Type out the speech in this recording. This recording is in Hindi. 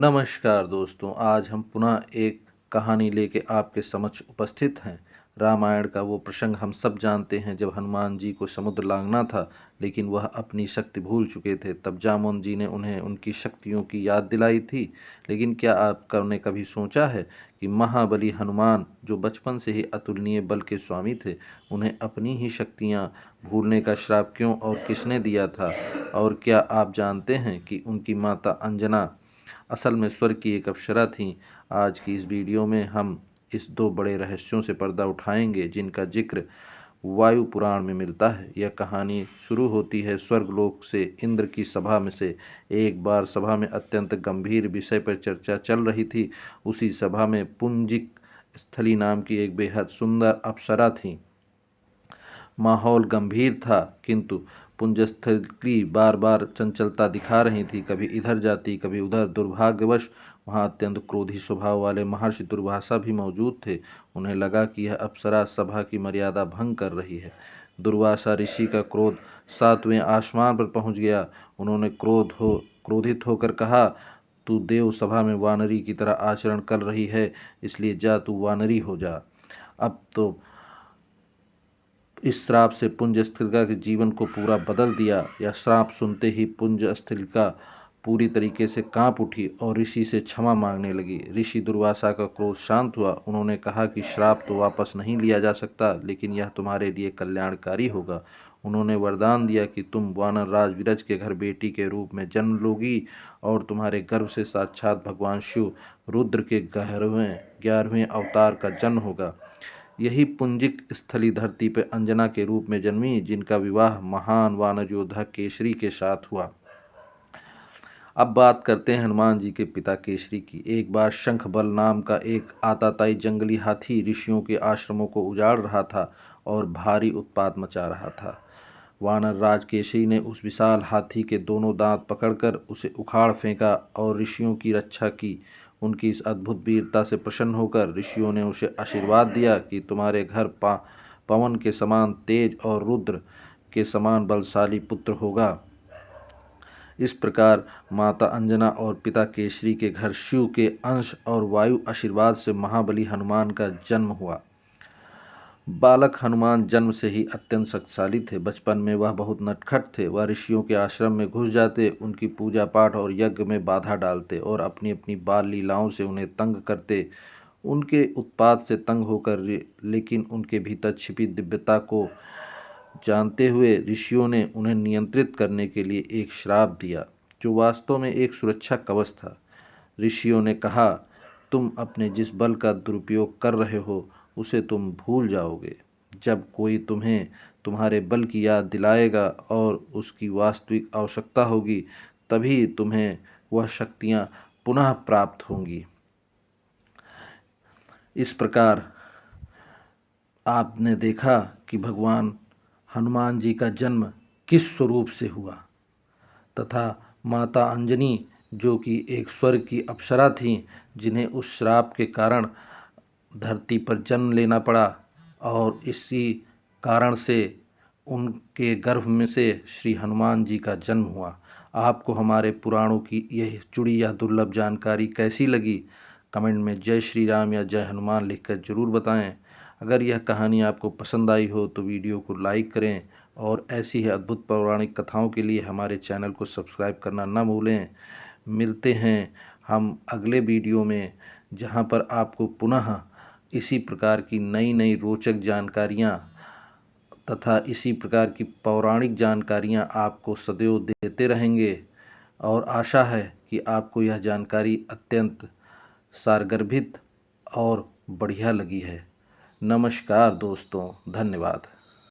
नमस्कार दोस्तों, आज हम पुनः एक कहानी लेके आपके समक्ष उपस्थित हैं। रामायण का वो प्रसंग हम सब जानते हैं जब हनुमान जी को समुद्र लांघना था, लेकिन वह अपनी शक्ति भूल चुके थे। तब जामवंत जी ने उन्हें उनकी शक्तियों की याद दिलाई थी। लेकिन क्या आपने कभी सोचा है कि महाबली हनुमान, जो बचपन से ही अतुलनीय बल के स्वामी थे, उन्हें अपनी ही शक्तियाँ भूलने का श्राप क्यों और किसने दिया था? और क्या आप जानते हैं कि उनकी माता अंजना असल में स्वर्ग की एक अप्सरा थीं? आज की इस वीडियो में हम इस दो बड़े रहस्यों से पर्दा उठाएंगे जिनका जिक्र वायु पुराण में मिलता है। यह कहानी शुरू होती है स्वर्गलोक से। इंद्र की सभा में से एक बार सभा में अत्यंत गंभीर विषय पर चर्चा चल रही थी। उसी सभा में पुंजिक स्थली नाम की एक बेहद सुंदर अप्सरा थी। माहौल गंभीर था, किंतु पुंजस्थली बार बार चंचलता दिखा रही थी। कभी इधर जाती, कभी उधर। दुर्भाग्यवश वहाँ अत्यंत क्रोधी स्वभाव वाले महर्षि दुर्वासा भी मौजूद थे। उन्हें लगा कि यह अप्सरा सभा की मर्यादा भंग कर रही है। दुर्वासा ऋषि का क्रोध 7वें आसमान पर पहुँच गया। उन्होंने क्रोधित होकर कहा, तू देव सभा में वानरी की तरह आचरण कर रही है, इसलिए जा, तू वानरी हो जा। अब तो इस श्राप से पुंजस्त्रिका के जीवन को पूरा बदल दिया। यह श्राप सुनते ही पुंजस्त्रिका पूरी तरीके से कांप उठी और ऋषि से क्षमा मांगने लगी। ऋषि दुर्वासा का क्रोध शांत हुआ। उन्होंने कहा कि श्राप तो वापस नहीं लिया जा सकता, लेकिन यह तुम्हारे लिए कल्याणकारी होगा। उन्होंने वरदान दिया कि तुम वानर राज विरज के घर बेटी के रूप में जन्म लोगी और तुम्हारे गर्भ से साक्षात भगवान शिव रुद्र के 11वें अवतार का जन्म होगा। यही पुंजिक स्थली धरती पर अंजना के रूप में जन्मी, जिनका विवाह महान वानर योद्धा केसरी के साथ हुआ। अब बात करते हैं हनुमान जी के पिता केसरी की। एक बार शंख बल नाम का एक आताताई जंगली हाथी ऋषियों के आश्रमों को उजाड़ रहा था और भारी उत्पात मचा रहा था। वानर राज केसरी ने उस विशाल हाथी के दोनों दांत पकड़कर उसे उखाड़ फेंका और ऋषियों की रक्षा की। उनकी इस अद्भुत वीरता से प्रसन्न होकर ऋषियों ने उसे आशीर्वाद दिया कि तुम्हारे घर पवन के समान तेज और रुद्र के समान बलशाली पुत्र होगा। इस प्रकार माता अंजना और पिता केसरी के घर शिव के अंश और वायु आशीर्वाद से महाबली हनुमान का जन्म हुआ। बालक हनुमान जन्म से ही अत्यंत शक्तिशाली थे। बचपन में वह बहुत नटखट थे। वह ऋषियों के आश्रम में घुस जाते, उनकी पूजा पाठ और यज्ञ में बाधा डालते और अपनी अपनी बाल लीलाओं से उन्हें तंग करते। उनके उत्पात से तंग होकर लेकिन उनके भीतर छिपी दिव्यता को जानते हुए ऋषियों ने उन्हें नियंत्रित करने के लिए एक श्राप दिया, जो वास्तव में एक सुरक्षा कवच था। ऋषियों ने कहा, तुम अपने जिस बल का दुरुपयोग कर रहे हो उसे तुम भूल जाओगे। जब कोई तुम्हें तुम्हारे बल की याद दिलाएगा और उसकी वास्तविक आवश्यकता होगी, तभी तुम्हें वह शक्तियाँ पुनः प्राप्त होंगी। इस प्रकार आपने देखा कि भगवान हनुमान जी का जन्म किस स्वरूप से हुआ, तथा माता अंजनी, जो कि एक स्वर्ग की अप्सरा थीं, जिन्हें उस श्राप के कारण धरती पर जन्म लेना पड़ा, और इसी कारण से उनके गर्भ में से श्री हनुमान जी का जन्म हुआ। आपको हमारे पुराणों की यह जुड़ी यह दुर्लभ जानकारी कैसी लगी? कमेंट में जय श्री राम या जय हनुमान लिखकर ज़रूर बताएं। अगर यह कहानी आपको पसंद आई हो तो वीडियो को लाइक करें और ऐसी ही अद्भुत पौराणिक कथाओं के लिए हमारे चैनल को सब्सक्राइब करना न भूलें। मिलते हैं हम अगले वीडियो में, जहां पर आपको पुनः इसी प्रकार की नई नई रोचक जानकारियां तथा इसी प्रकार की पौराणिक जानकारियां आपको सदैव देते रहेंगे। और आशा है कि आपको यह जानकारी अत्यंत सारगर्भित और बढ़िया लगी है। नमस्कार दोस्तों, धन्यवाद।